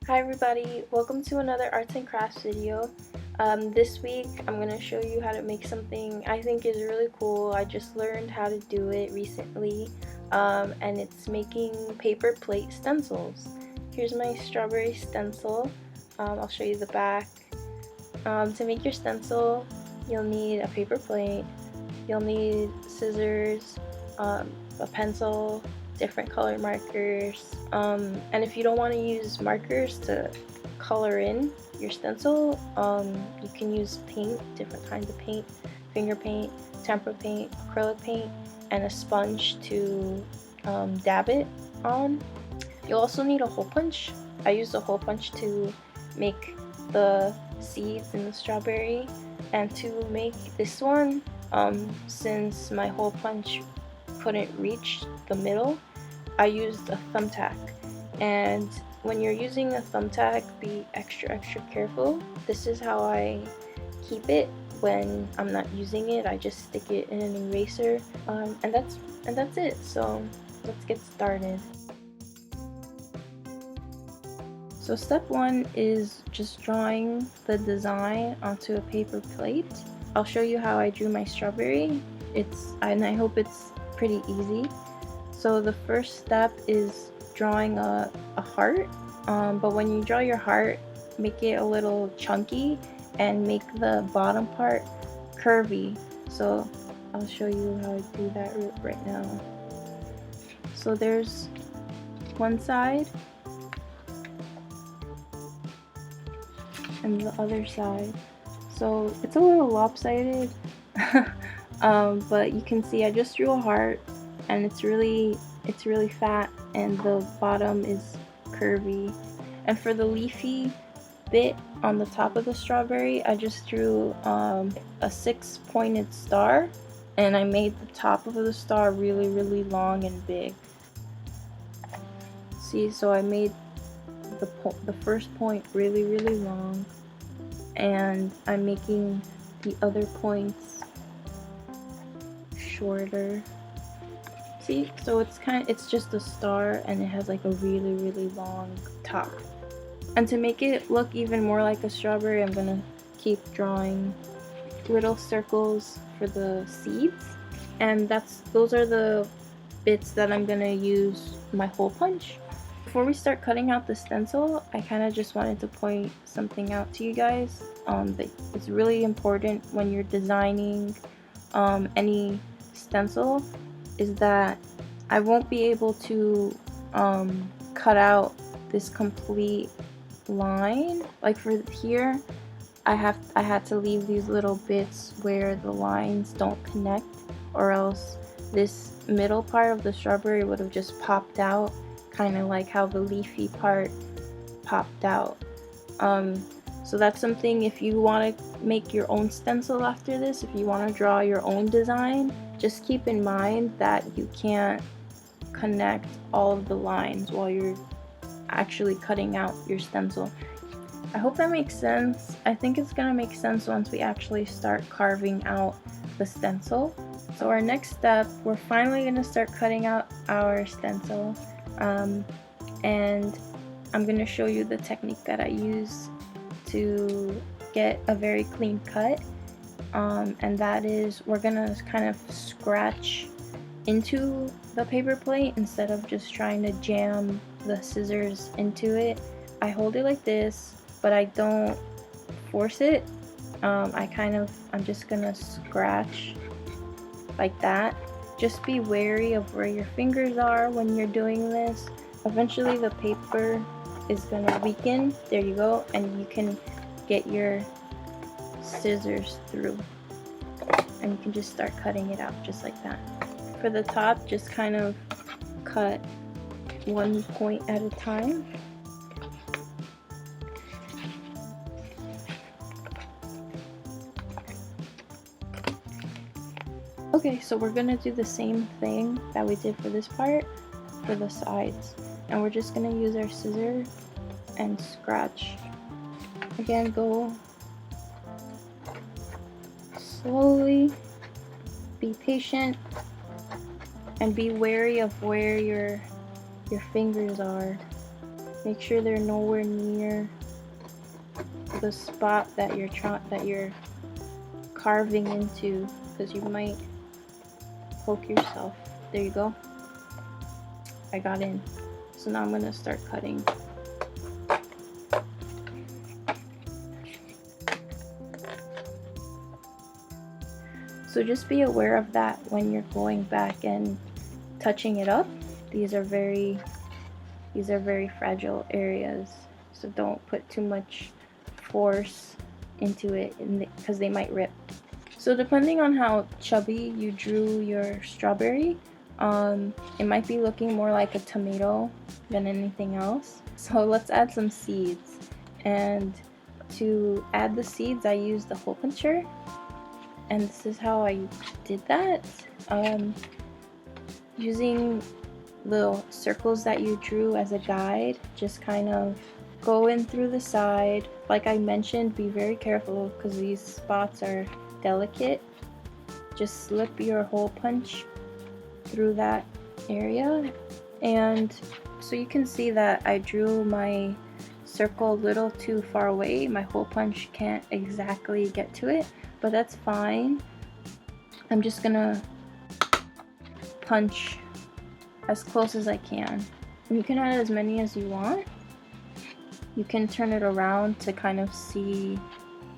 Hi everybody, welcome to another arts and crafts video. This week I'm going to show you how to make something I think is really cool. I just learned how to do it recently, and it's making paper plate stencils. Here's my strawberry stencil. I'll show you the back. To make your stencil, you'll need a paper plate, you'll need scissors, a pencil, different color markers, and if you don't want to use markers to color in your stencil, you can use paint, different kinds of paint, finger paint, tempera paint, acrylic paint, and a sponge to dab it on. You'll also need a hole punch. I used a hole punch to make the seeds in the strawberry, and to make this one, since my hole punch couldn't reach the middle, I used a thumbtack. And when you're using a thumbtack, be extra careful. This is how I keep it when I'm not using it. I just stick it in an eraser, and that's it. So let's get started. So step one is just drawing the design onto a paper plate. I'll show you how I drew my strawberry. And I hope it's pretty easy. So the first step is drawing a heart, but when you draw your heart, make it a little chunky and make the bottom part curvy. So I'll show you how I do that right now. So there's one side and the other side. So it's a little lopsided, but you can see I just drew a heart, and it's really fat, and the bottom is curvy. And for the leafy bit on the top of the strawberry, I just drew a 6-pointed star, and I made the top of the star really long and big. See, so I made the first point really long, and I'm making the other points shorter. See, so it's just a star, and it has like a really long top. And to make it look even more like a strawberry, I'm gonna keep drawing little circles for the seeds, and those are the bits that I'm gonna use my hole punch. Before we start cutting out the stencil, I kind of just wanted to point something out to you guys. That it's really important when you're designing any stencil, is that I won't be able to cut out this complete line. Like for here, I had to leave these little bits where the lines don't connect, or else this middle part of the strawberry would have just popped out, kind of like how the leafy part popped out. So that's something, if you want to make your own stencil after this, if you want to draw your own design, just keep in mind that you can't connect all of the lines while you're actually cutting out your stencil. I hope that makes sense. I think it's gonna make sense once we actually start carving out the stencil. So our next step, we're finally gonna start cutting out our stencil, and I'm gonna show you the technique that I use to get a very clean cut, and that is, we're gonna kind of scratch into the paper plate instead of just trying to jam the scissors into it. I hold it like this, but I don't force it. I'm just gonna scratch like that. Just be wary of where your fingers are when you're doing this. Eventually the paper is gonna weaken. There you go, and you can get your scissors through, and you can just start cutting it out just like that. For the top, just kind of cut one point at a time. Okay, so we're gonna do the same thing that we did for this part for the sides, and we're just gonna use our scissors and scratch. Again, go slowly, be patient, and be wary of where your fingers are. Make sure they're nowhere near the spot that you're carving into, because you might poke yourself. There you go. I got in. So now I'm gonna start cutting. So just be aware of that when you're going back and touching it up. These are very fragile areas, so don't put too much force into it because they might rip. So depending on how chubby you drew your strawberry, it might be looking more like a tomato than anything else. So let's add some seeds, and to add the seeds I used the hole puncher, and this is how I did that. Using the circles that you drew as a guide, just kind of go in through the side. Like I mentioned, be very careful because these spots are delicate. Just slip your hole punch through that area, and so you can see that I drew my circle a little too far away. My hole punch can't exactly get to it, but that's fine. I'm just gonna punch as close as I can. And you can add as many as you want. You can turn it around to kind of see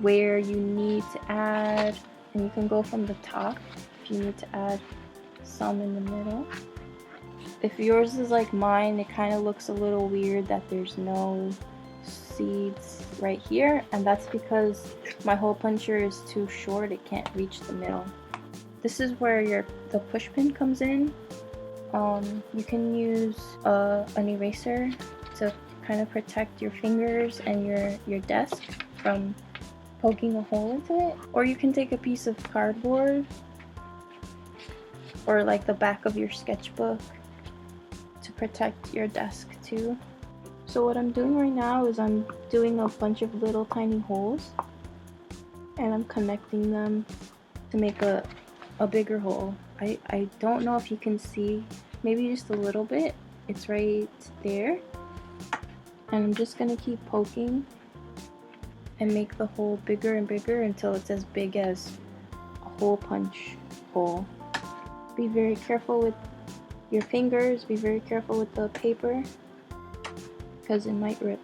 where you need to add, and you can go from the top if you need to add some in the middle. If yours is like mine, it kind of looks a little weird that there's no seeds right here, and that's because my hole puncher is too short. It can't reach the middle. This is where the push pin comes in. You can use an eraser to kind of protect your fingers and your desk from poking a hole into it, or you can take a piece of cardboard or like the back of your sketchbook to protect your desk too. So what I'm doing right now is I'm doing a bunch of little tiny holes, and I'm connecting them to make a bigger hole. I don't know if you can see, maybe just a little bit. It's right there. And I'm just gonna keep poking and make the hole bigger and bigger until it's as big as a hole punch hole. Be very careful with your fingers, be very careful with the paper, because it might rip.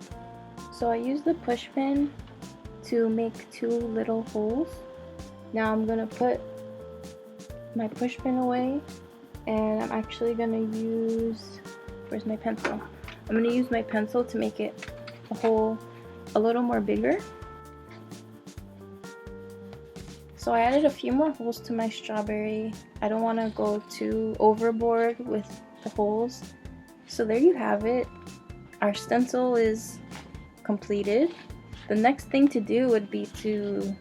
So I use the push pin to make 2 little holes. Now I'm gonna put my push pin away, and I'm actually gonna use, where's my pencil? I'm gonna use my pencil to make it a hole a little more bigger. So I added a few more holes to my strawberry. I don't want to go too overboard with the holes. So there you have it. Our stencil is completed. The next thing to do would be to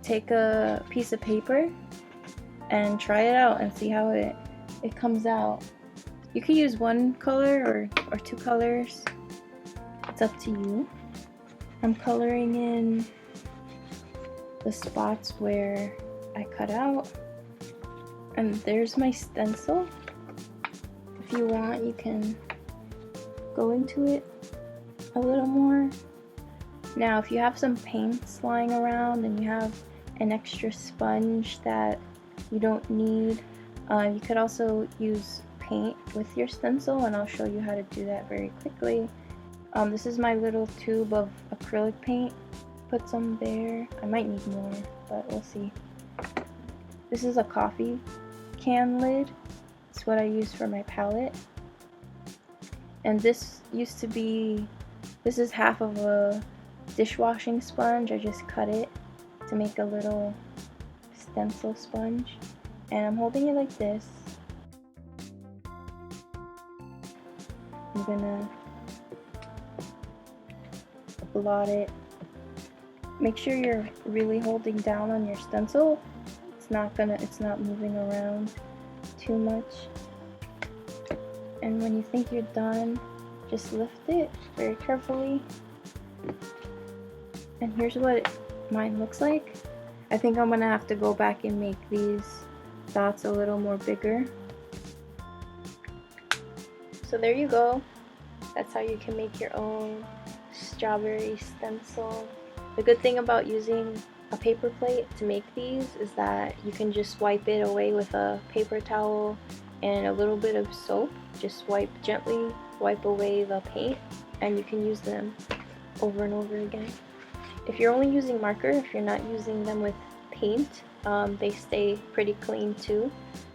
take a piece of paper and try it out and see how it comes out. You can use one color or 2 colors. It's up to you. I'm coloring in the spots where I cut out. And there's my stencil. If you want, you can go into it a little more. Now, if you have some paints lying around and you have an extra sponge that you don't need, you could also use paint with your stencil, and I'll show you how to do that very quickly. This is my little tube of acrylic paint. Put some there. I might need more, but we'll see. This is a coffee can lid. It's what I use for my palette. And this used to be, this is half of a dishwashing sponge. I just cut it to make a little stencil sponge. And I'm holding it like this. I'm gonna blot it. Make sure you're really holding down on your stencil. It's not moving around too much. And when you think you're done, just lift it very carefully. And here's what mine looks like. I think I'm gonna have to go back and make these dots a little more bigger. So there you go. That's how you can make your own strawberry stencil. The good thing about using a paper plate to make these is that you can just wipe it away with a paper towel and a little bit of soap. Just gently wipe away the paint, and you can use them over and over again. If you're only using marker, if you're not using them with paint, they stay pretty clean too.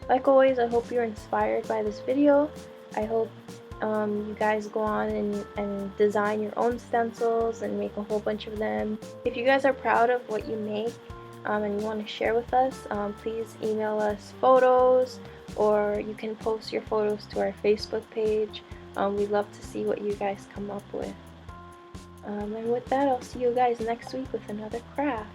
Like always, I hope you're inspired by this video. I hope you guys go on and design your own stencils and make a whole bunch of them. If you guys are proud of what you make and you want to share with us, please email us photos, or you can post your photos to our Facebook page. We'd love to see what you guys come up with. And with that, I'll see you guys next week with another craft.